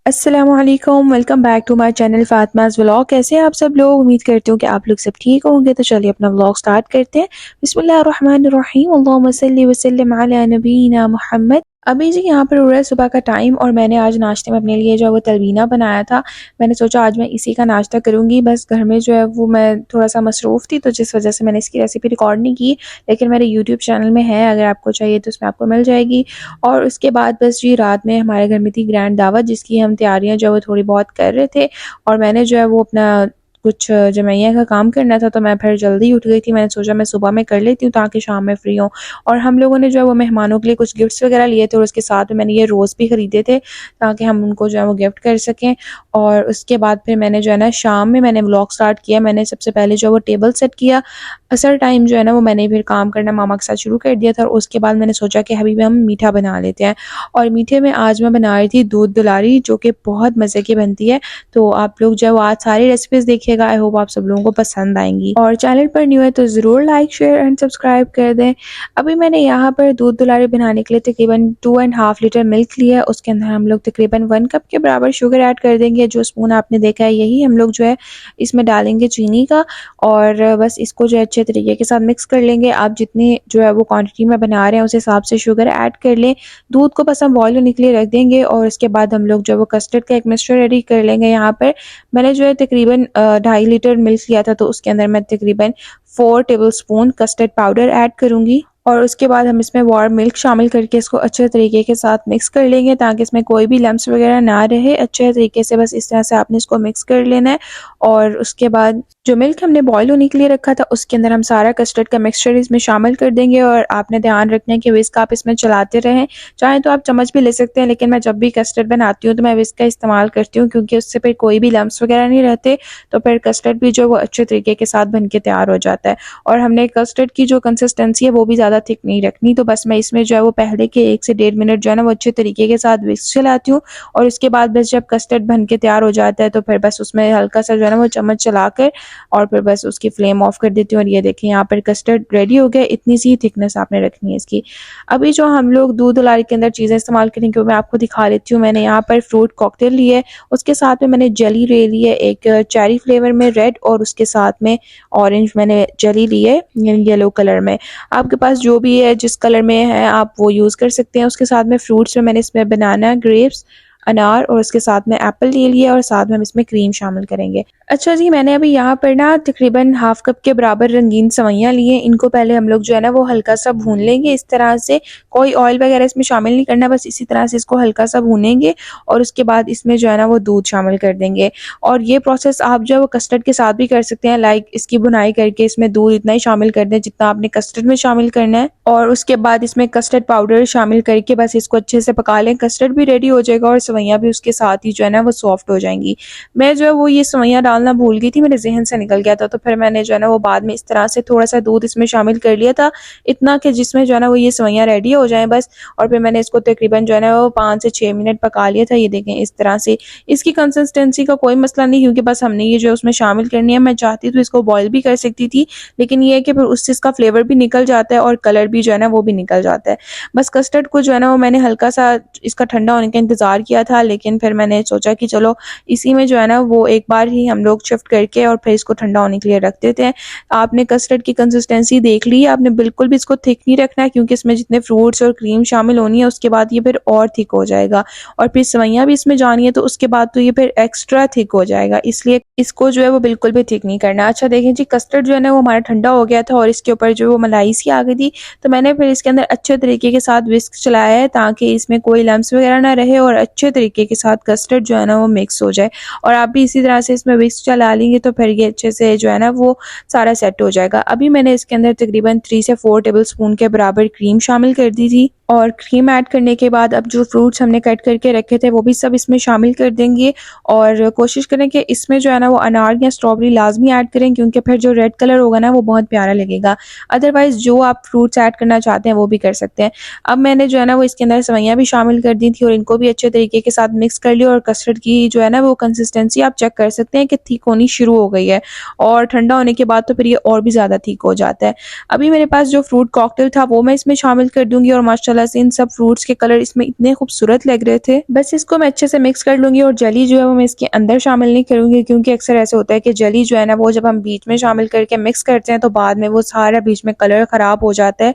अस्सलामुअलैकुम, welcome back to my channel Fatima's vlog. कैसे हैं आप सब लोग? उम्मीद करती हूँ कि आप लोग सब ठीक होंगे। तो चलिए अपना व्लॉग स्टार्ट करते हैं। बिस्मिल्लाहिर्रहमानिर्रहीम, अल्लाहुम्मा सल्लि व सल्लिम अला नबीना मुहम्मद। अभी जी यहाँ पर हो रहा है सुबह का टाइम और मैंने आज नाश्ते में अपने लिए जो है वो तलबीना बनाया था। मैंने सोचा आज मैं इसी का नाश्ता करूँगी। बस घर में जो है वो मैं थोड़ा-सा मसरूफ़ थी, तो जिस वज़ह से मैंने इसकी रेसिपी रिकॉर्ड नहीं की, लेकिन मेरे यूट्यूब चैनल में है, अगर आपको चाहिए तो उसमें आपको मिल जाएगी। और उसके बाद बस जी रात में हमारे घर में थी ग्रैंड दावत, जिसकी हम तैयारियां जो है वो थोड़ी बहुत कर रहे थे। और मैंने जो है वो अपना कुछ जमैया का काम करना था, तो मैं फिर जल्दी उठ गई थी। मैंने सोचा मैं सुबह में कर लेती हूँ ताकि शाम में फ्री हूँ। और हम लोगों ने जो है वो मेहमानों के लिए कुछ गिफ्ट्स वगैरह लिए थे और उसके साथ में मैंने ये रोज़ भी ख़रीदे थे ताकि हम उनको जो है वो गिफ्ट कर सकें। और उसके बाद फिर मैंने जो है ना शाम में मैंने व्लॉग स्टार्ट किया। मैंने सबसे पहले जो है वो टेबल सेट किया। असर टाइम जो है ना वो मैंने फिर काम करना मामा के साथ शुरू कर दिया था और उसके बाद मैंने सोचा कि अभी भी हम मीठा बना लेते हैं। और मीठे में आज मैं बना रही थी दूध दुलारी, जो कि बहुत मज़े की बनती है। तो आप लोग जो है वो आज सारी रेसिपीज़ देखिएगा। आई होप आप सब लोगों को पसंद आएँगी। और चैनल पर न्यू है तो ज़रूर लाइक, शेयर एंड सब्सक्राइब कर दें। अभी मैंने यहाँ पर दूध दुलारी बनाने के लिए तकरीबन 2 एंड हाफ लीटर मिल्क लिया है। उसके अंदर हम लोग तकरीबन 1 कप के बराबर शुगर ऐड कर देंगे। जो स्पून आपने देखा है यही हम लोग जो है इसमें डालेंगे चीनी का। और बस इसको जो है अच्छे तरीके के साथ मिक्स कर लेंगे। आप जितनी जो है वो क्वांटिटी में बना रहे हैं उस हिसाब से शुगर ऐड कर लें। दूध को बस हम बॉयल होने के लिए रख देंगे और उसके बाद हम लोग जो है वो कस्टर्ड का एक मिक्सचर रेडी कर लेंगे। यहाँ पर मैंने जो है तकरीबन 2.5 लीटर मिल्क लिया था, तो उसके अंदर मैं तकरीबन 4 टेबलस्पून कस्टर्ड पाउडर ऐड करूँगी। और उसके बाद हम इसमें वार्म मिल्क शामिल करके इसको अच्छे तरीके के साथ मिक्स कर लेंगे ताकि इसमें कोई भी लम्स वगैरह ना रहे। अच्छे तरीके से बस इस तरह से आपने इसको मिक्स कर लेना है। और उसके बाद जो मिल्क हमने बॉयल होने के लिए रखा था उसके अंदर हम सारा कस्टर्ड का मिक्सचर इसमें शामिल कर देंगे। और आपने ध्यान रखना है कि विस्क आप इसमें चलाते रहें। चाहे तो आप चम्मच भी ले सकते हैं, लेकिन मैं जब भी कस्टर्ड बनाती हूँ तो मैं विस्क का इस्तेमाल करती हूँ क्योंकि उससे फिर कोई भी लम्स वगैरह नहीं रहते। तो फिर कस्टर्ड भी जो है वो अच्छे तरीके के साथ बन के तैयार हो जाता है। और हमने कस्टर्ड की जो कंसिस्टेंसी है वो भी ज़्यादा थिक नहीं रखनी। तो बस मैं इसमें जो है वो पहले के 1 से 1.5 मिनट जो है ना वो अच्छे तरीके के साथ विस्क चलाती हूँ। और उसके बाद बस जब कस्टर्ड बन के तैयार हो जाता है तो फिर बस उसमें हल्का सा जो है ना वो चम्मच चलाकर और फिर बस उसकी फ्लेम ऑफ कर देती हूँ। और ये देखें यहाँ पर कस्टर्ड रेडी हो गया। इतनी सी थिकनेस आपने रखनी है इसकी। अभी जो हम लोग दूध दुलारी के अंदर चीज़ें इस्तेमाल करेंगे वो मैं आपको दिखा देती हूँ। मैंने यहाँ पर फ्रूट कॉकटेल ली है, उसके साथ में मैंने जेली ले ली है एक चेरी फ्लेवर में रेड, और उसके साथ में ऑरेंज मैंने जेली ली है येलो कलर में। आपके पास जो भी है जिस कलर में है आप वो यूज़ कर सकते हैं। उसके साथ में फ्रूट्स में मैंने इसमें बनाना, ग्रेप्स, अनार और उसके साथ में एप्पल ले लिया और साथ में हम इसमें क्रीम शामिल करेंगे। अच्छा जी, मैंने अभी यहाँ पर ना तकरीबन हाफ कप के बराबर रंगीन सेवइयाँ ली हैं। इनको पहले हम लोग जो है ना वो हल्का सा भून लेंगे इस तरह से। कोई ऑयल वगैरह इसमें शामिल नहीं करना, बस इसी तरह से इसको हल्का सा भूनेंगे। और उसके बाद इसमें जो है ना वो दूध शामिल कर देंगे। और ये प्रोसेस आप जो है वो कस्टर्ड के साथ भी कर सकते हैं। लाइक इसकी बुनाई करके इसमें दूध इतना ही शामिल कर दें जितना आपने कस्टर्ड में शामिल करना है। और उसके बाद इसमें कस्टर्ड पाउडर शामिल करके बस इसको अच्छे से पका लें। कस्टर्ड भी रेडी हो जाएगा और सेवइयाँ भी उसके साथ ही जो है ना वो सॉफ्ट हो जाएंगी। मैं जो है वो ये सेवइयाँ डालना भूल गई थी, मेरे ज़हन से निकल गया था। तो फिर मैंने जो है ना वो बाद में इस तरह से थोड़ा सा दूध इसमें शामिल कर लिया था, इतना कि जिसमें जो है ना वो ये सेवइयाँ रेडी हो जाएं बस। और फिर मैंने इसको तकरीबन जो है ना वो 5 से 6 मिनट पका लिया था। ये देखें इस तरह से। इसकी कंसिस्टेंसी का कोई मसला नहीं क्योंकि बस हमने ये जो उसमें शामिल करनी है। मैं चाहती तो इसको बॉयल भी कर सकती थी, लेकिन ये है कि फिर उससे इसका फ्लेवर भी निकल जाता है और कलर भी जो है ना वो भी निकल जाता है। बस कस्टर्ड को जो है ना वो मैंने हल्का सा इसका ठंडा होने का इंतज़ार किया था, लेकिन फिर मैंने सोचा कि चलो इसी में जो है ना वो एक बार ही हम लोग शिफ्ट करके और फिर इसको ठंडा होने के लिए रख देते हैं। आपने कस्टर्ड की कंसिस्टेंसी देख ली है, आपने बिल्कुल भी इसको थिक नहीं रखना है क्योंकि इसमें जितने फ्रूट्स और क्रीम शामिल होनी है उसके बाद ये फिर और थिक हो जाएगा। और फिर सेवइयाँ भी इसमें जानी है तो उसके बाद तो ये फिर एक्स्ट्रा थिक हो जाएगा, इसलिए इसको जो है वो बिल्कुल भी थिक नहीं करना। अच्छा देखें जी, कस्टर्ड जो है ना वो हमारा ठंडा हो गया था और इसके ऊपर जो वो मलाई सी आ गई थी। तो मैंने फिर इसके अंदर अच्छे तरीके के साथ विस्क चलाया है ताकि इसमें कोई लम्स वगैरह ना रहे और अच्छे तरीके के साथ कस्टर्ड जो है ना वो मिक्स हो जाए। और आप भी इसी तरह से इसमें विस्क चला लेंगे तो फिर ये अच्छे से जो है ना वो सारा सेट हो जाएगा। अभी मैंने इसके अंदर तकरीबन 3 से 4 टेबलस्पून के बराबर क्रीम शामिल कर दी थी। और क्रीम ऐड करने के बाद अब जो फ्रूट्स हमने कट करके रखे थे वो भी सब इसमें शामिल कर देंगे। और कोशिश करें कि इसमें जो है ना वो अनार या स्ट्रॉबेरी लाजमी ऐड करें क्योंकि फिर जो रेड कलर होगा ना वो बहुत प्यारा लगेगा। अदरवाइज़ जो आप फ्रूट्स ऐड करना चाहते हैं वो भी कर सकते हैं। अब मैंने जो है ना वो इसके अंदर सेवइयाँ भी शामिल कर दी थी और इनको भी अच्छे तरीके के साथ मिक्स कर लिया और कस्टर्ड की जो है ना वो कंसिस्टेंसी आप चेक कर सकते हैं कि थिक होनी शुरू हो गई है, और ठंडा होने के बाद तो फिर ये और भी ज़्यादा थिक हो जाता है। अभी मेरे पास जो फ्रूट कॉकटेल था वो मैं इसमें शामिल कर दूंगी, और माशाल्लाह से इन सब फ्रूट्स के कलर इसमें इतने खूबसूरत लग रहे थे। बस इसको मैं अच्छे से मिक्स कर लूंगी, और जली जो है वो मैं इसके अंदर शामिल नहीं करूंगी, क्योंकि अक्सर ऐसे होता है कि जली जो है ना वो जब हम बीच में शामिल करके मिक्स करते हैं तो बाद में वो सारा बीच में कलर ख़राब हो जाता है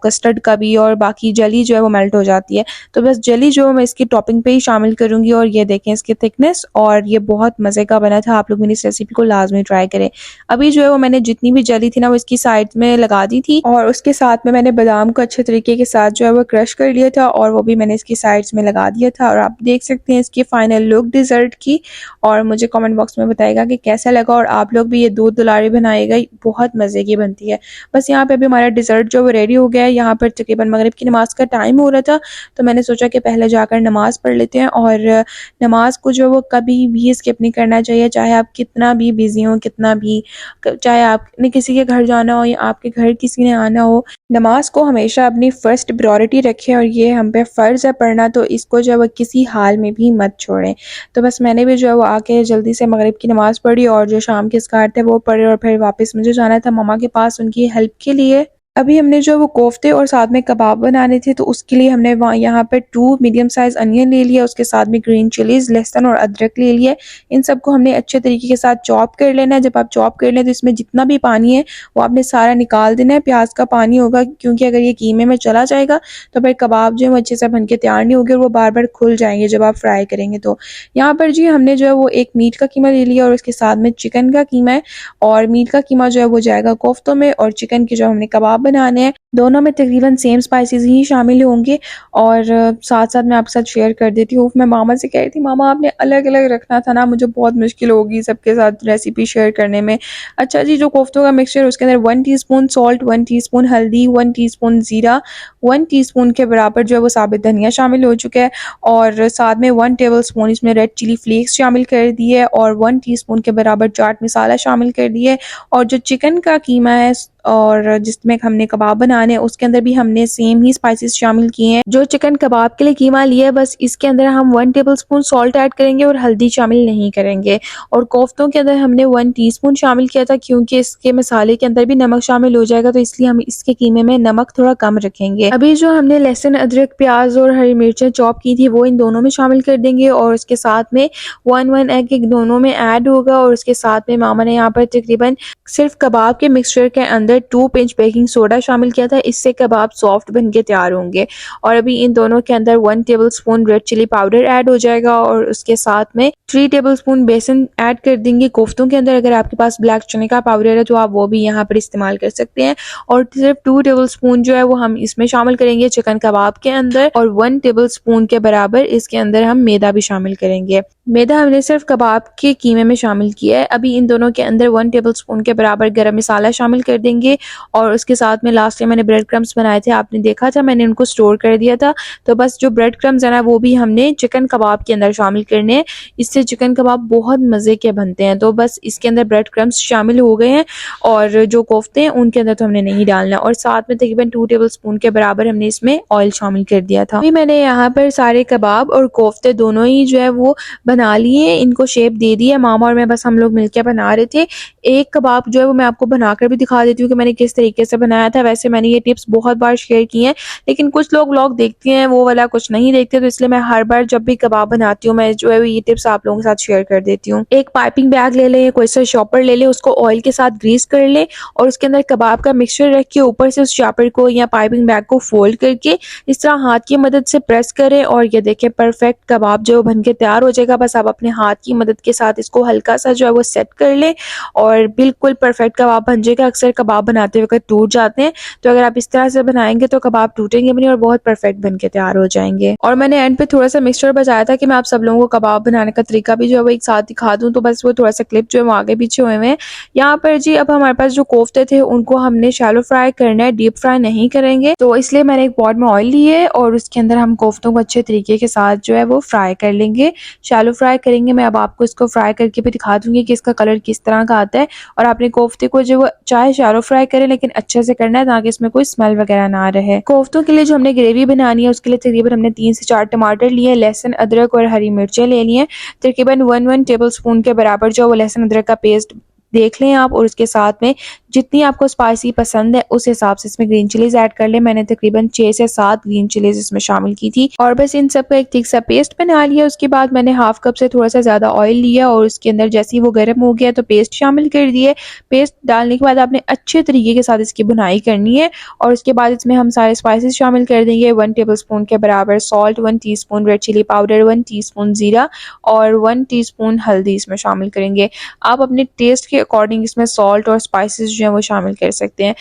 कस्टर्ड का भी, और बाकी जली जो है वो मेल्ट हो जाती है। तो बस जली जो मैं इसकी टॉपिंग पे ही शामिल करूंगी, और ये देखें इसकी थिकनेस, और ये बहुत मज़े का बना था। आप लोग मेरी इस रेसिपी को लाजमी ट्राई करें। अभी जो है वो मैंने जितनी भी जली थी ना वो इसकी साइड में लगा दी थी, और उसके साथ में मैंने बादाम को अच्छे तरीके के साथ जो है वो क्रश कर लिया था, और वो भी मैंने इसकी साइड्स में लगा दिया था। और आप देख सकते हैं इसकी फाइनल लुक डिज़र्ट की, और मुझे कमेंट बॉक्स में बताएगा कि कैसा लगा, और आप लोग भी ये दूध दुलारी बनाएगा, बहुत मज़े की बनती है। बस यहाँ पे अभी हमारा डिज़र्ट जो वो रेडी हो गया है। यहाँ पर तकरीबन मगरिब की नमाज़ का टाइम हो रहा था, तो मैंने सोचा कि पहले जाकर नमाज़ पढ़ लेते हैं, और नमाज को जो वो कभी भी स्किप नहीं करना चाहिए, चाहे आप कितना भी बिजी हो, कितना भी, चाहे आपने किसी के घर जाना हो या आपके घर किसी ने आना हो, नमाज को हमेशा अपनी फर्स्ट प्रायोरिटी रखें, और ये हम पे फ़र्ज़ है पढ़ना, तो इसको जो है वो किसी हाल में भी मत छोड़ें। तो बस मैंने भी जो है वो आके जल्दी से मगरिब की नमाज़ पढ़ी, और जो शाम के अस्कार थे वो पढ़े, और फिर वापस मुझे जाना था मम्मा के पास उनकी हेल्प के लिए। अभी हमने जो वो कोफ्ते और साथ में कबाब बनाने थे, तो उसके लिए हमने वहाँ यहाँ पे 2 मीडियम साइज़ अनियन ले लिया, उसके साथ में ग्रीन चिलीज़, लहसुन और अदरक ले लिया। इन सबको हमने अच्छे तरीके के साथ चॉप कर लेना है। जब आप चॉप कर लें तो इसमें जितना भी पानी है वो आपने सारा निकाल देना है। प्याज का पानी होगा, क्योंकि अगर ये कीमे में चला जाएगा तो फिर कबाब जो है वो अच्छे से बन के तैयार नहीं होंगे, और वो बार बार खुल जाएंगे जब आप फ्राई करेंगे। तो यहाँ पर जी हमने जो है वो एक मीट का कीमा ले लिया, और उसके साथ में चिकन का कीमा है, और मीट का कीमा जो है वो जाएगा कोफ्तों में, और चिकन के जो हमने कबाब बनाने हैं दोनों में तकरीबन सेम स्पाइसेस ही शामिल होंगे। और साथ साथ मैं आपके साथ शेयर कर देती हूँ, मैं मामा से कह रही थी मामा आपने अलग अलग रखना था ना, मुझे बहुत मुश्किल होगी सबके साथ रेसिपी शेयर करने में। अच्छा जी, जो कोफ्तों का मिक्सचर उसके अंदर 1 टीस्पून सॉल्ट, 1 टीस्पून हल्दी, 1 टीस्पून ज़ीरा, 1 टीस्पून के बराबर जो है वो साबित धनिया शामिल हो चुका है, और साथ में 1 टेबल स्पून इसमें रेड चिली फ्लेक्स शामिल कर दिए, और 1 टीस्पून के बराबर चाट मसाला शामिल कर दिए। और जो चिकन का कीमा है और जिसमें हमने कबाब बनाने हैं उसके अंदर भी हमने सेम ही स्पाइसेस शामिल किए हैं। जो चिकन कबाब के लिए कीमा लिया है बस इसके अंदर हम 1 टेबलस्पून सॉल्ट ऐड करेंगे और हल्दी शामिल नहीं करेंगे। और कोफ्तों के अंदर हमने 1 टीस्पून शामिल किया था, क्योंकि इसके मसाले के अंदर भी नमक शामिल हो जाएगा, तो इसलिए हम इसके कीमे में नमक थोड़ा कम रखेंगे। अभी जो हमने लहसुन, अदरक, प्याज और हरी मिर्चें चॉप की थी वो इन दोनों में शामिल कर देंगे, और इसके साथ में 1 एग दोनों में ऐड होगा। और उसके साथ में मामा ने यहाँ पर तकरीबन सिर्फ कबाब के मिक्सचर के अंदर 2 पिंच बेकिंग सोडा शामिल किया था, इससे कबाब सॉफ्ट बन के तैयार होंगे। और अभी इन दोनों के अंदर 1 tablespoon red chilli powder add हो जाएगा, और उसके साथ में 3 टेबलस्पून बेसन ऐड कर देंगे कोफ्तों के अंदर। अगर आपके पास ब्लैक चने का पाउडर है तो आप वो भी यहाँ पर इस्तेमाल कर सकते हैं। और सिर्फ 2 टेबलस्पून जो है वो हम इसमें शामिल करेंगे चिकन कबाब के अंदर, और 1 टेबलस्पून के बराबर इसके अंदर हम मैदा भी शामिल करेंगे। मैदा हमने सिर्फ कबाब के कीमे में शामिल किया है। अभी इन दोनों के अंदर 1 टेबलस्पून के बराबर गरम मसाला शामिल कर देंगे, और उसके साथ में लास्ट में मैंने ब्रेड क्रम्स बनाए थे, आपने देखा था मैंने उनको स्टोर कर दिया था। तो बस जो ब्रेड क्रम्स है ना वो भी हमने चिकन कबाब के अंदर शामिल करने हैं, इससे चिकन कबाब बहुत मज़े के बनते हैं। तो बस इसके अंदर ब्रेड क्रम्स शामिल हो गए हैं, और जो कोफ्ते हैं उनके अंदर तो हमने नहीं डालना। और साथ में तकरीबन 2 टेबलस्पून के बराबर हमने इसमें ऑयल शामिल कर दिया था। अभी मैंने यहाँ पर सारे कबाब और कोफ्ते दोनों ही जो है वो बना लिए, इनको शेप दे दी है। मामा और मैं बस हम लोग मिलकर बना रहे थे। एक कबाब जो है वो मैं आपको बनाकर भी दिखा देती हूँ कि मैंने किस तरीके से बनाया था। वैसे मैंने ये टिप्स बहुत बार शेयर की हैं, लेकिन कुछ लोग व्लॉग देखते हैं वो वाला कुछ नहीं देखते, तो इसलिए मैं हर बार जब भी कबाब बनाती हूँ मैं जो है ये टिप्स आप लोगों के साथ शेयर कर देती हूँ। एक पाइपिंग बैग ले लें, कोई सा शॉपर ले लें, उसको ऑयल के साथ ग्रीस कर लें, और उसके अंदर कबाब का मिक्सचर रख के ऊपर से उस शॉपर को या पाइपिंग बैग को फोल्ड करके इस तरह हाथ की मदद से प्रेस करें, और ये देखें परफेक्ट कबाब जो बन के तैयार हो जाएगा। बस आप अपने हाथ की मदद के साथ इसको हल्का सा जो है वो सेट कर लें, और बिल्कुल परफेक्ट कबाब बन जाएगा। अक्सर कबाब बनाते वक्त टूट जाते हैं, तो अगर आप इस तरह से बनाएंगे तो कबाब टूटेंगे भी नहीं और बहुत परफेक्ट बन के तैयार हो जाएंगे। और मैंने एंड पे थोड़ा सा मिक्सचर बचाया था कि मैं आप सब लोगों को कबाब बनाने का तरीका भी जो है वो एक साथ दिखा दूं, तो बस वो थोड़ा सा क्लिप जो है वो आगे पीछे हुए हैं। यहाँ पर जी अब हमारे पास जो कोफ्ते थे उनको हमने शैलो फ्राई करना है, डीप फ्राई नहीं करेंगे। तो इसलिए मैंने एक पॉट में ऑयल लिए और उसके अंदर हम कोफ्तों को अच्छे तरीके के साथ जो है वो फ्राई कर लेंगे। शैलो फ्राई करेंगे। मैं अब आपको इसको फ्राई करके भी दिखा दूँगी कि इसका कलर किस तरह का आता है। और आपने कोफ्ते को जो वो चाहे शैलो फ्राई करें, लेकिन अच्छे से करना है ताकि इसमें कोई स्मेल वगैरह ना रहे। कोफ्तों के लिए जो हमने ग्रेवी बनानी है उसके लिए तकरीबन हमने 3 से 4 टमाटर लिए, लहसुन, अदरक और हरी मिर्चें ले ली हैं। तकरीबन 1 टेबल स्पून के बराबर जो वो लहसुन अदरक का पेस्ट देख लें आप, और उसके साथ में जितनी आपको स्पाइसी पसंद है उस हिसाब से इसमें ग्रीन चिलीज ऐड कर लें। मैंने तकरीबन 6 से 7 ग्रीन चिलीज इसमें शामिल की थी, और बस इन सब का एक थिक सा पेस्ट बना लिया। उसके बाद मैंने हाफ कप से थोड़ा सा ज़्यादा ऑयल लिया और उसके अंदर जैसे ही वो गर्म हो गया तो पेस्ट शामिल कर दिए। पेस्ट डालने के बाद आपने अच्छे तरीके के साथ इसकी भुनाई करनी है, और उसके बाद इसमें हम सारे स्पाइसेस शामिल कर देंगे। 1 टेबल स्पून के बराबर salt, 1 teaspoon red chilli powder, 1 teaspoon ज़ीरा और 1 टीस्पून हल्दी इसमें शामिल करेंगे। आप अपने टेस्ट के अकॉर्डिंग इसमें सॉल्ट और स्पाइसेस जो हैं वो शामिल कर सकते हैं।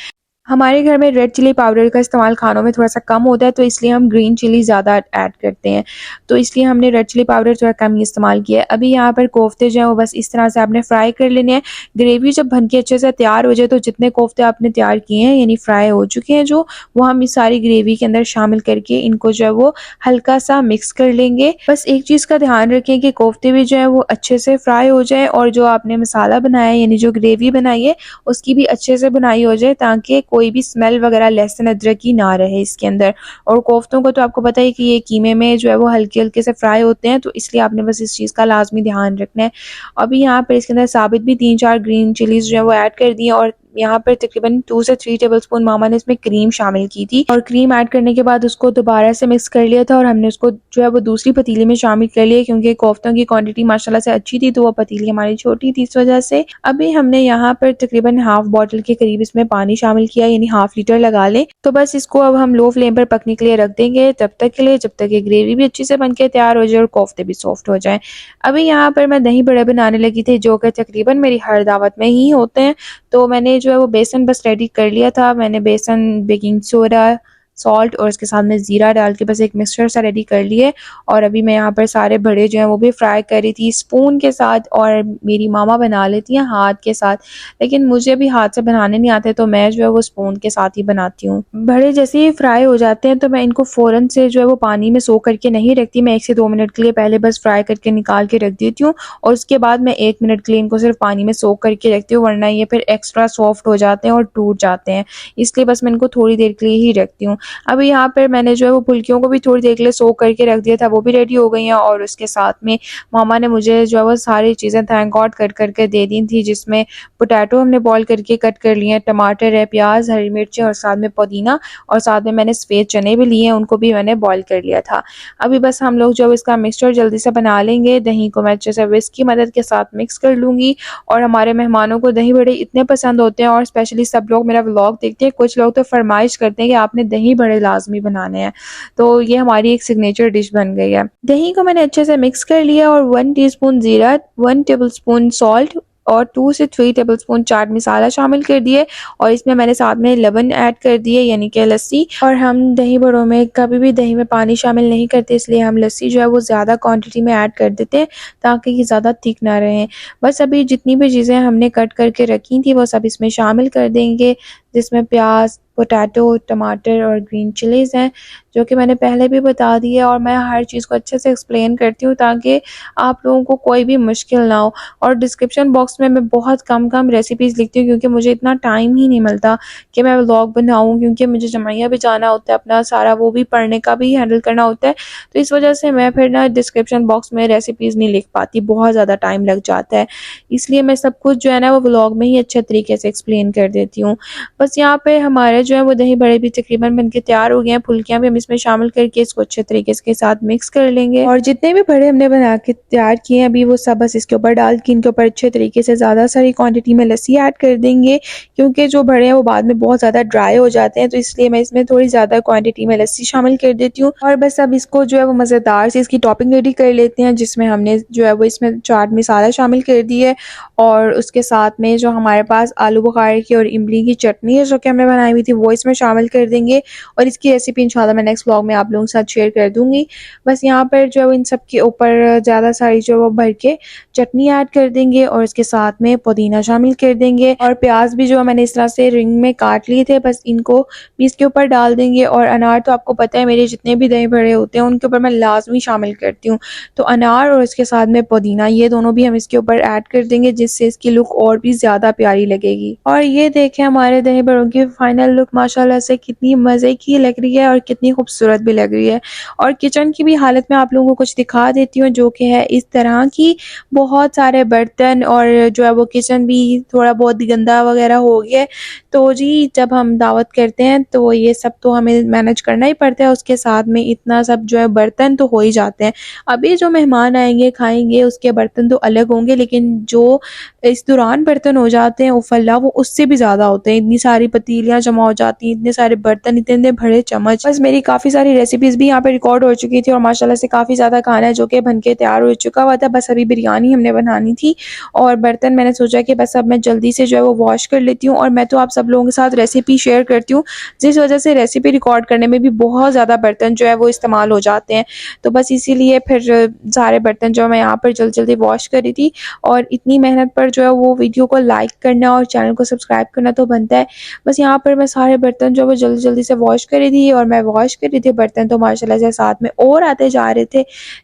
हमारे घर में रेड चिली पाउडर का इस्तेमाल खानों में थोड़ा सा कम होता है, तो इसलिए हम ग्रीन चिली ज़्यादा ऐड करते हैं, तो इसलिए हमने रेड चिली पाउडर थोड़ा कम ही इस्तेमाल किया है। अभी यहाँ पर कोफ्ते जो हैं वो बस इस तरह से आपने फ्राई कर लेने हैं। ग्रेवी जब बन के अच्छे से तैयार हो जाए तो जितने कोफ्ते आपने तैयार किए हैं यानी फ्राई हो चुके हैं जो, वो हम इस सारी ग्रेवी के अंदर शामिल करके इनको जो है वो हल्का सा मिक्स कर लेंगे। बस एक चीज़ का ध्यान रखें कि कोफ्ते भी जो है वो अच्छे से फ्राई हो जाए, और जो आपने मसाला बनाया है यानी जो ग्रेवी बनाई है उसकी भी अच्छे से बनाई हो जाए, ताकि कोई भी स्मेल वगैरह लहसुन अदरक की ना रहे इसके अंदर। और कोफ्तों को तो आपको पता है कि ये कीमे में जो है वो हल्के हल्के से फ्राई होते हैं, तो इसलिए आपने बस इस चीज़ का लाजमी ध्यान रखना है। अभी यहाँ पर इसके अंदर साबित भी 3-4 ग्रीन चिलीज जो है वो ऐड कर दी है, और यहाँ पर तकरीबन 2 से 3 टेबलस्पून मामा ने इसमें क्रीम शामिल की थी, और क्रीम ऐड करने के बाद उसको दोबारा से मिक्स कर लिया था, और हमने उसको जो है वो दूसरी पतीली में शामिल कर लिया क्योंकि कोफ्तों की क्वांटिटी माशाल्लाह से अच्छी थी, तो वो पतीली हमारी छोटी थी इस वजह से। अभी हमने यहाँ पर तकरीबन हाफ बॉटल के करीब इसमें पानी शामिल किया, यानी हाफ लीटर लगा लें। तो बस इसको अब हम लो फ्लेम पर पकने के लिए रख देंगे तब तक के लिए, जब तक ये ग्रेवी भी अच्छी से बन के तैयार हो जाए और कोफ्ते भी सॉफ्ट हो जाए। अभी यहाँ पर मैं दही बड़े बनाने लगी थी, जो कि तकरीबन मेरी हर दावत में ही होते हैं। तो मैंने जो है वो बेसन बस रेडी कर लिया था। मैंने बेसन, बेकिंग सोडा, सॉल्ट और इसके साथ में ज़ीरा डाल के बस एक मिक्सचर सा रेडी कर लिए, और अभी मैं यहाँ पर सारे बड़े जो हैं वो भी फ्राई कर रही थी स्पून के साथ, और मेरी मामा बना लेती हैं हाथ के साथ, लेकिन मुझे भी हाथ से बनाने नहीं आते, तो मैं जो है वो स्पून के साथ ही बनाती हूँ। बड़े जैसे ही फ्राई हो जाते हैं तो मैं इनको फ़ौरन से जो है वो पानी में सोख करके नहीं रखती, मैं 1 से 2 मिनट के लिए पहले बस फ्राई करके निकाल के रख देती हूँ, और उसके बाद मैं 1 मिनट के लिए इनको सिर्फ पानी में सोख करके रखती हूँ, वरना ये फिर एक्स्ट्रा सॉफ्ट हो जाते हैं और टूट जाते हैं, इसलिए बस मैं इनको थोड़ी देर के लिए ही रखती हूँ। अभी यहाँ पर मैंने जो है वो फुल्कियों को भी थोड़ी देर के लिए सोक करके रख दिया था, वो भी रेडी हो गई हैं, और उसके साथ में मामा ने मुझे जो है वो सारी चीज़ें थैंक गॉड कट करके दे दी थी, जिसमें पोटैटो हमने बॉईल करके कट कर लिए हैं, टमाटर है, प्याज, हरी मिर्चें और साथ में पुदीना, और साथ में मैंने सफ़ेद चने भी लिए हैं, उनको भी मैंने बॉईल कर लिया था। अभी बस हम लोग जो इसका मिक्सचर जल्दी से बना लेंगे। दही को मैं अच्छे से विस्क की मदद के साथ मिक्स कर लूँगी, और हमारे मेहमानों को दही बड़े इतने पसंद होते हैं, और स्पेशली सब लोग मेरा व्लॉग देखते हैं, कुछ लोग तो फरमाइश करते हैं कि आपने दही बड़े लाजमी बनाने हैं, तो ये हमारी एक सिग्नेचर डिश बन गई है। दही को मैंने अच्छे से मिक्स कर लिया, और 1 टीस्पून ज़ीरा, 1 टेबलस्पून सॉल्ट और 2 से 3 टेबलस्पून चाट मसाला शामिल कर दिए, और इसमें मैंने साथ में लबन ऐड कर दिए यानी कि लस्सी। और हम दही बड़ों में कभी भी दही में पानी शामिल नहीं करते, इसलिए हम लस्सी जो है वो ज़्यादा क्वांटिटी में ऐड कर देते हैं ताकि ये ज़्यादा थिक ना रहें। बस अभी जितनी भी चीज़ें हमने कट करके रखी थी वो सब इसमें शामिल कर देंगे, जिसमें प्याज, पोटैटो, टमाटर और ग्रीन चिलीज़ हैं, जो कि मैंने पहले भी बता दी है, और मैं हर चीज़ को अच्छे से एक्सप्लेन करती हूँ ताकि आप लोगों को कोई भी मुश्किल ना हो। और डिस्क्रिप्शन बॉक्स में मैं बहुत कम रेसिपीज़ लिखती हूँ, क्योंकि मुझे इतना टाइम ही नहीं मिलता कि मैं व्लॉग बनाऊँ, क्योंकि मुझे जमाइया भी जाना होता है, अपना सारा वो भी पढ़ने का भी हैंडल करना होता है, तो इस वजह से मैं फिर ना डिस्क्रिप्शन बॉक्स में रेसिपीज़ नहीं लिख पाती, बहुत ज़्यादा टाइम लग जाता है, इसलिए मैं सब कुछ जो है ना वो व्लॉग में ही अच्छे तरीके से एक्सप्लेन कर देती हूँ। बस यहाँ पे हमारे जो है वो दही बड़े भी तकरीबन बनके तैयार हो गए हैं। फुल्कियाँ भी हम इसमें शामिल करके इसको अच्छे तरीके के साथ मिक्स कर लेंगे, और जितने भी बड़े हमने बना के तैयार किए हैं अभी वो सब बस इसके ऊपर डाल के इनके ऊपर अच्छे तरीके से ज़्यादा सारी क्वांटिटी में लस्सी ऐड कर देंगे, क्योंकि जो बड़े हैं वो बाद में बहुत ज़्यादा ड्राई हो जाते हैं, तो इसलिए मैं इसमें थोड़ी ज़्यादा क्वान्टिटी में लस्सी शामिल कर देती हूँ। और बस अब इसको जो है वो मज़ेदार से इसकी टॉपिंग रेडी कर लेते हैं, जिसमें हमने जो है वो इसमें चाट मसाला शामिल कर दी है, और उसके साथ में जो हमारे पास आलू बुखारे की और इमली की चटनी चटनी है जो कि हमने बनाई हुई थी वो इसमें शामिल कर देंगे और इसकी रेसिपी इंशाल्लाह मैं नेक्स्ट व्लॉग में आप लोगों के साथ शेयर कर दूँगी। बस यहाँ पर जो है इन सब के ऊपर ज़्यादा सारी जो है वो भर के चटनी ऐड कर देंगे और इसके साथ में पुदीना शामिल कर देंगे और प्याज भी जो है मैंने इस तरह से रिंग में काट लिए थे, बस इनको भी इसके ऊपर डाल देंगे। और अनार तो आपको पता है मेरे जितने भी दही बड़े होते हैं उनके ऊपर मैं लाजमी शामिल करती हूँ। तो अनार और इसके साथ में पुदीना ये दोनों भी हम इसके ऊपर ऐड कर देंगे जिससे इसकी लुक और भी ज़्यादा प्यारी लगेगी। और ये देखें हमारे दही बड़ों की फाइनल लुक माशाल्लाह से कितनी मज़े की लग रही है और कितनी खूबसूरत भी लग रही है। और किचन की भी हालत मैं आप लोगों को कुछ दिखा देती हूँ जो कि है इस तरह की, बहुत सारे बर्तन और जो है वो किचन भी थोड़ा बहुत गंदा वगैरह हो गया है। तो जी जब हम दावत करते हैं तो ये सब तो हमें मैनेज करना ही पड़ता है, उसके साथ में इतना सब जो है बर्तन तो हो ही जाते हैं। अभी जो मेहमान आएंगे खाएंगे उसके बर्तन तो अलग होंगे, लेकिन जो इस दौरान बर्तन हो जाते हैं उफल्ला वो उससे भी ज़्यादा होते हैं। इतनी सारी पतीलियाँ जमा हो जाती हैं, इतने सारे बर्तन, इतने इतने बड़े चम्मच। बस मेरी काफ़ी सारी रेसिपीज़ भी यहाँ पे रिकॉर्ड हो चुकी थी और माशाल्लाह से काफ़ी ज़्यादा खाना है जो कि बन के तैयार हो चुका हुआ था। बस अभी बिरयानी हमने बनानी थी और बर्तन मैंने सोचा कि बस अब मैं जल्दी से जो है वो वॉश कर लेती हूँ और मैं तो आप सब लोगों के साथ रेसिपी शेयर करती हूँ, जिस वजह से रेसिपी रिकॉर्ड करने में भी बहुत ज़्यादा बर्तन जो है वो इस्तेमाल हो जाते हैं। तो बस इसीलिए फिर सारे बर्तन जो मैं यहाँ पर जल्दी जल्दी वॉश कर रही थी और इतनी मेहनत पर जो है वो वीडियो को लाइक करना और चैनल को सब्सक्राइब करना तो बनता है। बस यहाँ पर मैं सारे बर्तन जो है वो जल्दी जल्दी से वॉश कर रही थी और मैं वॉश कर रही थी बर्तन तो माशाल्लाह से साथ में और आते जा रहे थे।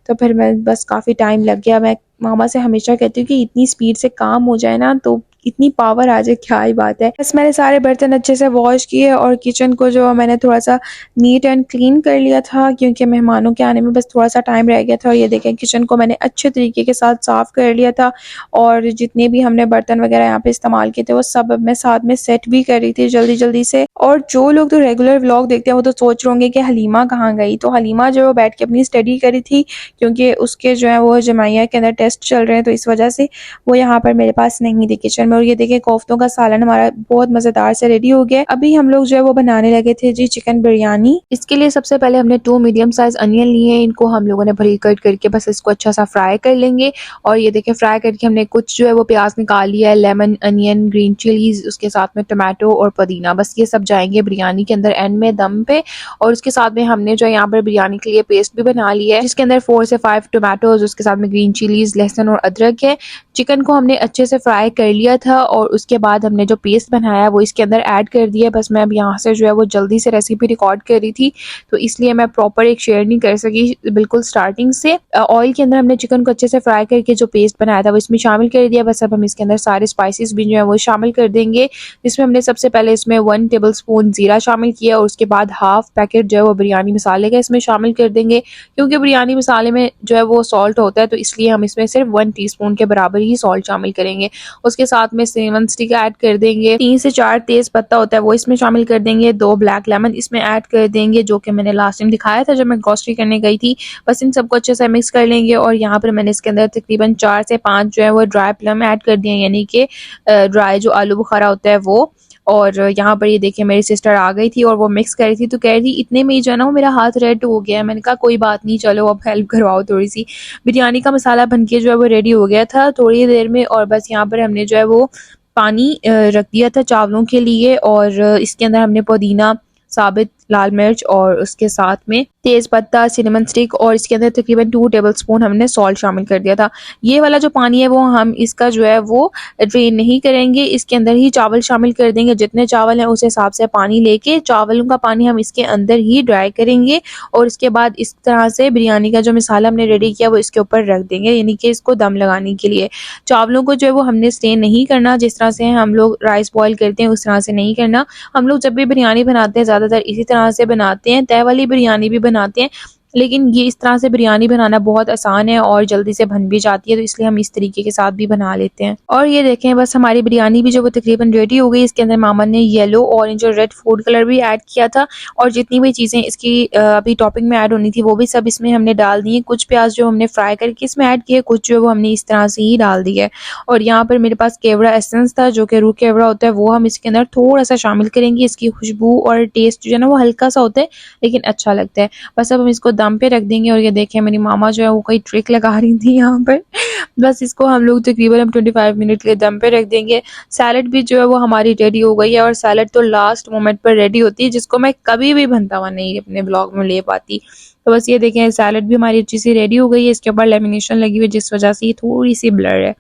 तो फिर मैं बस काफ़ी टाइम लग गया। मैं मामा से हमेशा कहती हूँ कि इतनी स्पीड से काम हो जाए ना तो इतनी पावर आ जाए, क्या ही बात है। बस मैंने सारे बर्तन अच्छे से वॉश किए और किचन को जो मैंने थोड़ा सा नीट एंड क्लीन कर लिया था क्योंकि मेहमानों के आने में बस थोड़ा सा टाइम रह गया था। और ये देखें किचन को मैंने अच्छे तरीके के साथ साफ़ कर लिया था और जितने भी हमने बर्तन वगैरह यहाँ पे इस्तेमाल किए थे वो सब अब मैं साथ में सेट भी कर रही थी जल्दी जल्दी से। और जो लोग तो रेगुलर व्लॉग देखते हैं वो तो सोच रहे होंगे कि हलीमा कहाँ गई। तो हलीमा जो है वो बैठ के अपनी स्टडी करी थी क्योंकि उसके जो है वो जमाइया के अंदर टेस्ट चल रहे हैं, तो इस वजह से वो यहाँ पर मेरे पास नहीं थी किचन में। और ये देखिए कोफ्तों का सालन हमारा बहुत मज़ेदार से रेडी हो गया। अभी हम लोग जो है वो बनाने लगे थे जी चिकन बिरयानी। इसके लिए सबसे पहले हमने 2 मीडियम साइज अनियन लिए हैं, इनको हम लोगों ने बारीक कट करके बस इसको अच्छा सा फ्राई कर लेंगे। और ये देखिए फ्राई करके हमने कुछ जो है वो प्याज निकाल लिया है, लेमन, अनियन, ग्रीन चिलीज, उसके साथ में टमाटो और पुदीना, बस ये सब जाएंगे बिरयानी के अंदर एंड में दम पे। और उसके साथ में हमने जो यहाँ पर बिरयानी के लिए पेस्ट भी बना लिया है जिसके अंदर 4 से 5 टोमेटोज, उसके साथ में ग्रीन चिलीज, लहसुन और अदरक है। चिकन को हमने अच्छे से फ्राई कर लिया था और उसके बाद हमने जो पेस्ट बनाया वो इसके अंदर ऐड कर दिया। बस मैं अब यहाँ से जो है वो जल्दी से रेसिपी रिकॉर्ड कर रही थी तो इसलिए मैं प्रॉपर एक शेयर नहीं कर सकी बिल्कुल स्टार्टिंग से। ऑयल के अंदर हमने चिकन को अच्छे से फ्राई करके जो पेस्ट बनाया था वो इसमें शामिल कर दिया। बस अब हम इसके अंदर सारे स्पाइसेस भी जो है वो शामिल कर देंगे, जिसमें हमने सबसे पहले इसमें 1 टेबल स्पून जीरा शामिल किया और उसके बाद हाफ पैकेट जो है वो बिरयानी मसाले का इसमें शामिल कर देंगे। क्योंकि बिरयानी मसाले में जो है वो सॉल्ट होता है तो इसलिए हम इसमें सिर्फ 1 टीस्पून के बराबर ही सॉल्ट शामिल करेंगे। उसके साथ में सिनेमन स्टिक ऐड कर देंगे, 3 से 4 तेज पत्ता होता है वो इसमें शामिल कर देंगे, 2 ब्लैक लेमन इसमें ऐड कर देंगे जो कि मैंने लास्ट टाइम दिखाया था जब मैं ग्रोसरी करने गई थी। बस इन सबको अच्छे से मिक्स कर लेंगे और यहाँ पर मैंने इसके अंदर तकरीबन 4 से 5 जो है वो ड्राई प्लम ऐड कर दिए, यानी कि ड्राई जो आलू बुखारा होता है वो। और यहाँ पर ये देखिए मेरी सिस्टर आ गई थी और वो मिक्स कर रही थी तो कह रही थी इतने में ही जो है ना वो मेरा हाथ रेड हो गया है। मैंने कहा कोई बात नहीं, चलो अब हेल्प करवाओ थोड़ी सी। बिरयानी का मसाला बन के जो है वो रेडी हो गया था थोड़ी देर में और बस यहाँ पर हमने जो है वो पानी रख दिया था चावलों के लिए और इसके अंदर हमने पुदीना, साबित लाल मिर्च और उसके साथ में तेज पत्ता, सिनेमन स्टिक और इसके अंदर तकरीबन 2 टेबलस्पून हमने सॉल्ट शामिल कर दिया था। ये वाला जो पानी है वो हम इसका जो है वो ड्रेन नहीं करेंगे, इसके अंदर ही चावल शामिल कर देंगे। जितने चावल हैं उस हिसाब से पानी लेके चावलों का पानी हम इसके अंदर ही ड्राई करेंगे और इसके बाद इस तरह से बिरयानी का जो मसाला हमने रेडी किया वो इसके ऊपर रख देंगे, यानी कि इसको दम लगाने के लिए। चावलों को जो है वो हमने स्टेन नहीं करना, जिस तरह से हम लोग राइस बॉयल करते हैं उस तरह से नहीं करना। हम लोग जब भी बिरयानी बनाते हैं ज़्यादातर इसी तरह से बनाते हैं, तय वाली बिरयानी भी बनाते हैं, लेकिन ये इस तरह से बिरयानी बनाना बहुत आसान है और जल्दी से बन भी जाती है तो इसलिए हम इस तरीके के साथ भी बना लेते हैं। और ये देखें बस हमारी बिरयानी भी जो वो तकरीबन रेडी हो गई। इसके अंदर मामा ने येलो, ऑरेंज और रेड फूड कलर भी ऐड किया था और जितनी भी चीज़ें इसकी अभी टॉपिंग में ऐड होनी थी वो भी सब इसमें हमने डाल दी है। कुछ प्याज जो हमने फ्राई करके इसमें ऐड किए, कुछ जो वो हमने इस तरह से ही डाल दी है। और यहाँ पर मेरे पास केवड़ा एसेंस था जो कि रूह केवड़ा होता है, वो हम इसके अंदर थोड़ा सा शामिल करेंगे। इसकी खुशबू और टेस्ट जो है ना वो हल्का सा होता है लेकिन अच्छा लगता है। बस अब हम इसको दम पे रख देंगे। और ये देखें मेरी मामा जो है वो कोई ट्रिक लगा रही थी यहाँ पर। बस इसको हम लोग तकरीबन हम 25 मिनट के दम पे रख देंगे। सैलड भी जो है वो हमारी रेडी हो गई है, और सैलड तो लास्ट मोमेंट पर रेडी होती है, जिसको मैं कभी भी बनता हुआ नहीं अपने ब्लॉग में ले पाती। तो बस ये देखें सैलड भी हमारी अच्छी सी रेडी हो गई है। इसके ऊपर लेमिनेशन लगी हुई है, जिस वजह से ये थोड़ी सी ब्लर है।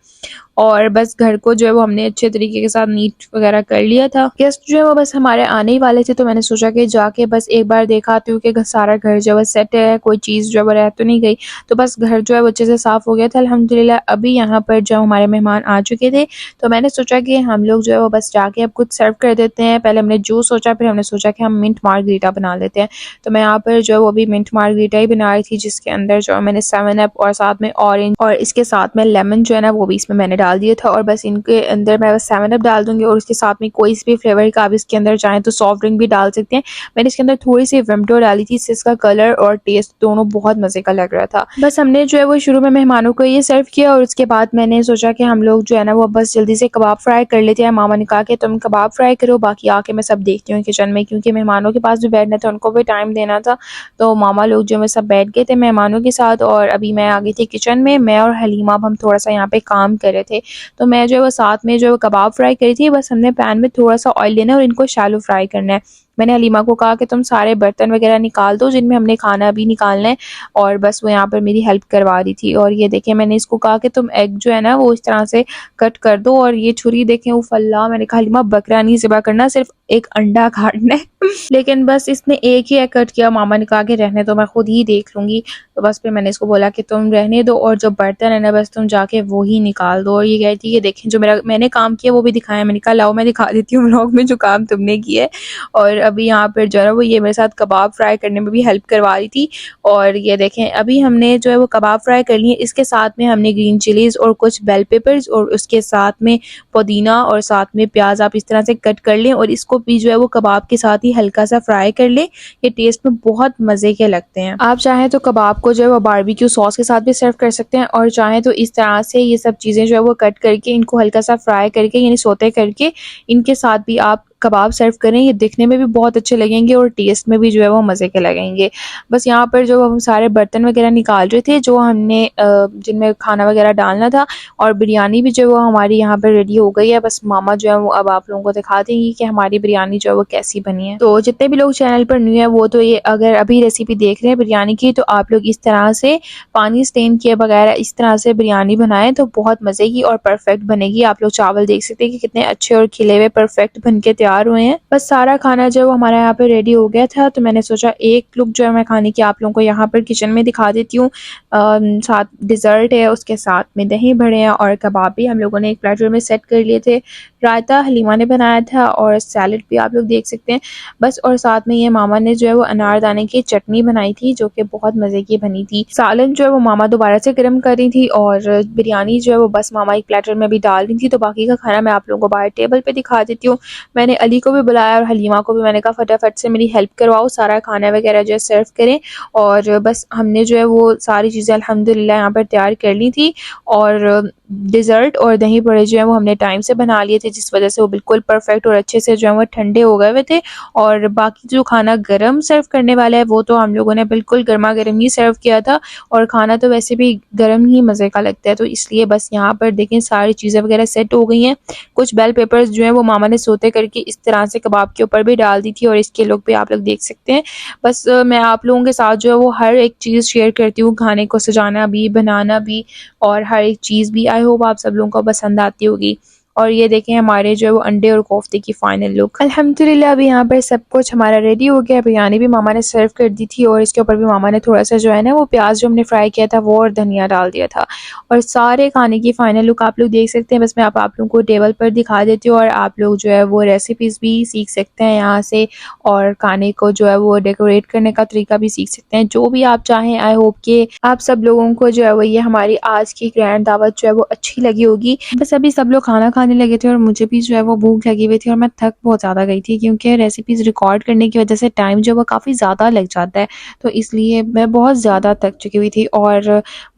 और बस घर को जो है वो हमने अच्छे तरीके के साथ नीट वगैरह कर लिया था। गेस्ट जो है वो बस हमारे आने ही वाले थे, तो मैंने सोचा कि जाके बस एक बार देखा आती हूँ कि सारा घर जो है सेट है, कोई चीज़ जो है वो रह तो नहीं गई। तो बस घर जो है वो अच्छे से साफ़ हो गया था अल्हम्दुलिल्लाह। अभी यहाँ पर जो हमारे मेहमान आ चुके थे, तो मैंने सोचा कि हम लोग जो है वो बस जाके अब कुछ सर्व कर देते हैं। पहले हमने जूस सोचा, फिर हमने सोचा कि हम मिंट मार्गरीटा बना लेते हैं। तो मैं यहाँ पर जो है वो भी मिंट मार्गरीटा ही बना रही थी, जिसके अंदर जो है मैंने 7 अप और साथ में ऑरेंज और इसके साथ में लेमन जो है ना वो भी इसमें मैंने डाल दिया था। और बस इनके अंदर मैं बस 7 अप डाल दूंगी, और उसके साथ में कोई भी फ्लेवर का आप इसके अंदर चाहें तो सॉफ्ट ड्रिंक भी डाल सकते हैं। मैंने इसके अंदर थोड़ी सी विमटो डाली थी, इससे इसका कलर और टेस्ट दोनों बहुत मजे का लग रहा था। बस हमने जो है वो शुरू में मेहमानों को ये सर्व किया, और उसके बाद मैंने सोचा कि हम लोग जो है ना वो बस जल्दी से कबाब फ्राई कर लेते हैं। मामा ने कहा कि तुम कबाब फ्राई करो, बाकी आके मैं सब देखती हूँ किचन में, क्योंकि मेहमानों के पास भी बैठना था, उनको भी टाइम देना था। तो मामा लोग जो है सब बैठ गए थे मेहमानों के साथ, और अभी मैं आ गई थी किचन में। मैं और हलीमा अब हम थोड़ा सा यहाँ पे काम कर रहे थे। तो मैं जो है वो साथ में जो है वो कबाब फ्राई करी थी। बस हमने पैन में थोड़ा सा ऑयल लेना है और इनको शैलो फ्राई करना है। मैंने हलीमा को कहा कि तुम सारे बर्तन वगैरह निकाल दो जिनमें हमने खाना भी निकालना है, और बस वो यहाँ पर मेरी हेल्प करवा रही थी। और ये देखें मैंने इसको कहा कि तुम एग जो है ना वो इस तरह से कट कर दो, और ये छुरी देखें उफल्ला, मैंने कहा हलीमा बकरा नहीं ज़िबा करना, सिर्फ एक अंडा काटना है। लेकिन बस इसने एक ही एग कट किया। मामा ने कहा कि रहने दो, मैं खुद ही देख लूंगी। तो बस फिर मैंने इसको बोला कि तुम रहने दो, और जो बर्तन है ना बस तुम जाके वो ही निकाल दो। और ये कहती है कि देखें जो मैंने काम किया वो भी दिखाया। मैंने कहा लाओ मैं दिखा देती हूँ व्लॉग में जो काम तुमने किया है। और अभी यहाँ पर जो है वो ये मेरे साथ कबाब फ्राई करने में भी हेल्प करवा रही थी। और ये देखें अभी हमने जो है वो कबाब फ्राई कर लिए। इसके साथ में हमने ग्रीन चिलीज़ और कुछ बेल पेपर्स और उसके साथ में पुदीना और साथ में प्याज आप इस तरह से कट कर लें, और इसको भी जो है वो कबाब के साथ ही हल्का सा फ्राई कर लें। ये टेस्ट में बहुत मज़े के लगते हैं। आप चाहें तो कबाब को जो है वो बारबेक्यू सॉस के साथ भी सर्व कर सकते हैं, और चाहें तो इस तरह से ये सब चीज़ें जो है वो कट करके इनको हल्का सा फ्राई करके यानी सोते करके इनके साथ भी आप कबाब सर्व करें। ये दिखने में भी बहुत अच्छे लगेंगे और टेस्ट में भी जो है वो मज़े के लगेंगे। बस यहाँ पर जो हम सारे बर्तन वगैरह निकाल रहे थे जो हमने जिनमें खाना वगैरह डालना था, और बिरयानी भी जो है वो हमारी यहाँ पर रेडी हो गई है। बस मामा जो है वो अब आप लोगों को दिखा देंगी कि हमारी बिरयानी जो है वो कैसी बनी है। तो जितने भी लोग चैनल पर न्यू है वो तो ये अगर अभी रेसिपी देख रहे हैं बिरयानी की, तो आप लोग इस तरह से पानी स्टेन किए बगैर इस तरह से बिरयानी बनाएं तो बहुत मज़े की और परफेक्ट बनेगी। आप लोग चावल देख सकते हैं कि कितने अच्छे और खिले हुए परफेक्ट बन के तैयार हुए हैं। बस सारा खाना जो हमारा यहाँ पे रेडी हो गया था, तो मैंने सोचा एक लुक जो है मैं खाने की आप लोगों को यहाँ पर किचन में दिखा देती हूँ। साथ डिज़र्ट है, उसके साथ में दही बड़े हैं और कबाब भी हम लोगों ने एक प्लेटर में सेट कर लिए थे। रायता हलीमा ने बनाया था और सैलड भी आप लोग देख सकते हैं। बस और साथ में ये मामा ने जो है वो अनारदाने की चटनी बनाई थी जो कि बहुत मज़े की बनी थी। सालन जो है वो मामा दोबारा से गर्म कर रही थी, और बिरयानी जो है वो बस मामा एक प्लेटर में भी डाल रही थी। तो बाकी का खाना मैं आप लोगों को बाहर टेबल पे दिखा देती हूँ। मैंने अली को भी बुलाया और हलीमा को भी, मैंने कहा फटाफट से मेरी हेल्प करवाओ, सारा खाना वगैरह जो है सर्व करें। और बस हमने जो है वो सारी चीज़ें अल्हम्दुलिल्लाह यहाँ पर तैयार कर ली थी। और डिज़र्ट और दही बड़े जो है वो हमने टाइम से बना लिए थे, जिस वजह से वो बिल्कुल परफेक्ट और अच्छे से जो है वो ठंडे हो गए हुए थे। और बाकी जो खाना गरम सर्व करने वाला है वो तो हम लोगों ने बिल्कुल गर्मा गर्म ही सर्व किया था, और खाना तो वैसे भी गर्म ही मज़े का लगता है। तो इसलिए बस यहाँ पर देखें सारी चीज़ें वगैरह सेट हो गई हैं। कुछ बेल पेपर्स जो है वो मामा ने सोते करके इस तरह से कबाब के ऊपर भी डाल दी थी, और इसके लुक भी आप लोग देख सकते हैं। बस मैं आप लोगों के साथ जो है वो हर एक चीज़ शेयर करती हूँ, खाने को सजाना भी, बनाना भी, और हर एक चीज़ भी। आई होप आप सब लोगों को पसंद आती होगी। और ये देखें हमारे जो है वो अंडे और कोफ्ते की फाइनल लुक। अल्हम्दुलिल्लाह अभी यहाँ पर सब कुछ हमारा रेडी हो गया। बिरयानी भी मामा ने सर्व कर दी थी, और इसके ऊपर भी मामा ने थोड़ा सा जो है ना वो प्याज जो हमने फ्राई किया था वो और धनिया डाल दिया था। और सारे खाने की फाइनल लुक आप लोग देख सकते हैं। बस मैं आप लोगों को टेबल पर दिखा देती हूँ, और आप लोग जो है वो रेसिपीज़ भी सीख सकते हैं यहाँ से, और खाने को जो है वो डेकोरेट करने का तरीका भी सीख सकते हैं, जो भी आप चाहें। आई होप कि आप सब लोगों को जो है वो ये हमारी आज की ग्रैंड दावत जो है वो अच्छी लगी होगी। बस अभी सब लोग खाना खाने खाने लगे थे और मुझे भी जो है वो भूख लगी हुई थी और मैं थक बहुत ज़्यादा गई थी, क्योंकि रेसिपीज़ रिकॉर्ड करने की वजह से टाइम जो है वो काफ़ी ज़्यादा लग जाता है। तो इसलिए मैं बहुत ज़्यादा थक चुकी हुई थी और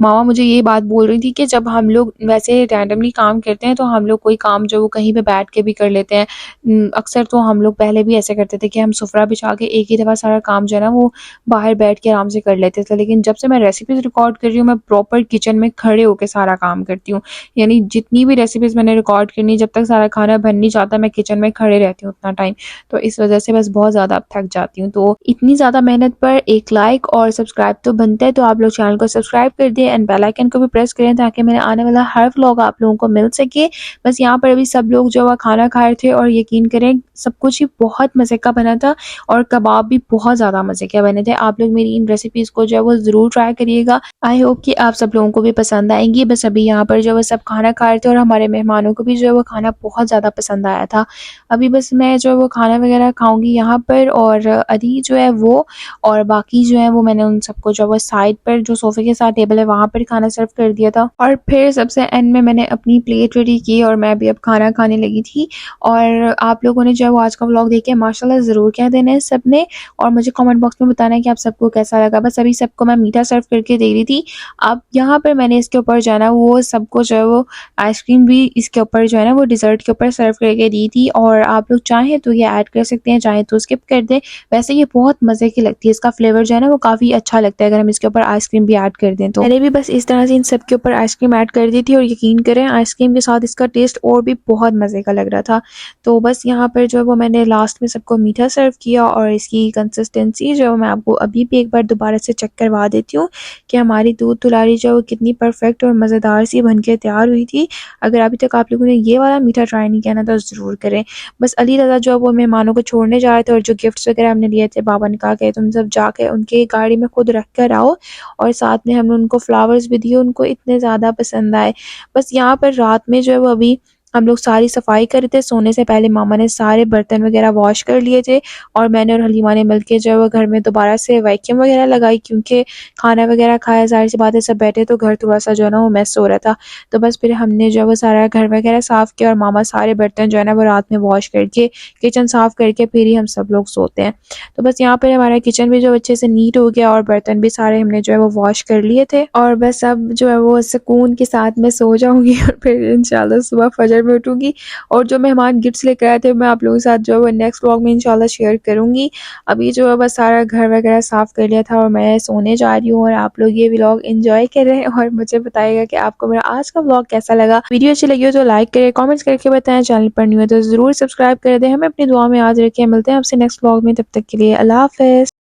मामा मुझे ये बात बोल रही थी कि जब हम लोग वैसे रैंडमली काम करते हैं तो हम लोग कोई काम जो वो कहीं पे बैठ के भी कर लेते हैं। अक्सर तो हम लोग पहले भी ऐसे करते थे कि हम सुफ़रा बिछा के एक ही दफ़ा सारा काम जो है ना वो बाहर बैठ के आराम से कर लेते थे। लेकिन जब से मैं रेसिपीज़ रिकॉर्ड कर रही हूँ, मैं प्रॉपर किचन में खड़े होके सारा काम करती हूँ। यानी जितनी भी रेसिपीज़ मैंने रिकॉर्ड करनी, जब तक सारा खाना बन नहीं जाता मैं किचन में खड़े रहती हूँ उतना टाइम। तो इस वज़ह से बस बहुत ज़्यादा अब थक जाती हूँ। तो इतनी ज़्यादा मेहनत पर एक लाइक और सब्सक्राइब तो बनता है, तो आप लोग चैनल को सब्सक्राइब कर दें एंड बेल आइकन को भी प्रेस करें ताकि मेरा आने वाला हर व्लॉग आप लोगों को मिल सके। बस यहाँ पर अभी सब लोग जो है खाना खा रहे थे और यकीन करें सब कुछ ही बहुत मज़े का बना था और कबाब भी बहुत ज़्यादा मज़े के बने थे। आप लोग मेरी इन रेसिपीज़ को जो है वो ज़रूर ट्राई करिएगा। आई होप कि आप सब लोगों को भी पसंद आएँगी। बस अभी यहाँ पर जो है सब खाना खा रहे थे और हमारे मेहमानों को भी जो है वो खाना बहुत ज़्यादा पसंद आया था। अभी बस मैं जो है वो खाना वगैरह खाऊँगी यहाँ पर और अली जो है वो और बाकी जो है वो मैंने उन सबको जो है वो साइड पर जो सोफ़े के साथ टेबल है वहाँ पर खाना सर्व कर दिया था। और फिर सबसे एंड में मैंने अपनी प्लेट रेडी की और मैं भी अब खाना खाने लगी थी। और आप लोगों ने जो है वो आज का व्लॉग देख के माशाल्लाह ज़रूर कह देना है सबने और मुझे कमेंट बॉक्स में बताना है कि आप सबको कैसा लगा। बस अभी सबको मैं मीठा सर्व करके दे रही थी। अब यहाँ पर मैंने इसके ऊपर जो है ना वो सबको जो है वो आइसक्रीम भी इसके ऊपर जो है ना वो डिज़र्ट के ऊपर सर्व करके दी थी और आप लोग चाहें तो ये ऐड कर सकते हैं, चाहें तो स्किप कर दें। वैसे ये बहुत मज़े की लगती है, इसका फ्लेवर जो है ना वो काफ़ी अच्छा लगता है अगर हम इसके ऊपर आइसक्रीम भी ऐड कर दें तो। मैंने भी बस इस तरह से इन सब के ऊपर आइसक्रीम ऐड कर दी थी और यकीन करें आइसक्रीम के साथ इसका टेस्ट और भी बहुत मज़े का लग रहा था। तो बस यहाँ पर जो है वो मैंने लास्ट में सबको मीठा सर्व किया और इसकी कंसिस्टेंसी जो है मैं आपको अभी भी एक बार दोबारा से चेक करवा देती हूँ कि हमारी दूध तुलारी जो है वो कितनी परफेक्ट और मज़ेदार सी बन के तैयार हुई थी। अगर अभी तक आप लोगों ने ये वाला मीठा ट्राई नहीं किया ना तो ज़रूर करें। बस अली दादा जो है वो मेहमानों को छोड़ने जा रहे थे और जो गिफ्ट्स वगैरह हमने लिए थे बाबा ने कहा कि तुम सब जाके उनके गाड़ी में खुद रख कर आओ और साथ में हमने उनको फ्लावर्स भी दिए, उनको इतने ज़्यादा पसंद आए। बस यहाँ पर रात में जो है वो अभी हम लोग सारी सफाई कर रहे थे, सोने से पहले मामा ने सारे बर्तन वगैरह वॉश कर लिए थे और मैंने और हलीमा ने मिलके जो है वो घर में दोबारा से वैक्यूम वगैरह लगाई, क्योंकि खाना वगैरह खाया, ज़ाहिर सी बात है सब बैठे तो घर थोड़ा-सा जो है ना वो मेस हो रहा था। तो बस फिर हमने जो है वो सारा घर वगैरह साफ़ किया और मामा सारे बर्तन जो है ना वो रात में वॉश करके किचन साफ़ करके फिर ही हम सब लोग सोते हैं। तो बस यहाँ पर हमारा किचन भी जो अच्छे से नीट हो गया और बर्तन भी सारे हमने जो है वो वॉश कर लिए थे और बस अब जो है वो सुकून के साथ मैं सो जाऊँगी और फिर इंशाल्लाह सुबह फजर में उठूँगी और जो मेहमान गिफ्ट्स लेकर आए थे मैं आप लोगों के साथ जो है वो नेक्स्ट व्लॉग में इंशाल्लाह शेयर करूँगी। अभी जो है बस सारा घर वगैरह साफ़ कर लिया था और मैं सोने जा रही हूँ और आप लोग ये व्लॉग एंजॉय करें और मुझे बताइएगा कि आपको मेरा आज का व्लॉग कैसा लगा। वीडियो अच्छी लगी हो तो लाइक करें, कमेंट्स करके बताएं, चैनल पर न्यू है तो ज़रूर सब्सक्राइब कर दें। हमें अपनी दुआ में याद रखें। मिलते हैं आपसे नेक्स्ट व्लॉग में, तब तक के लिए अल्लाह हाफ़िज़।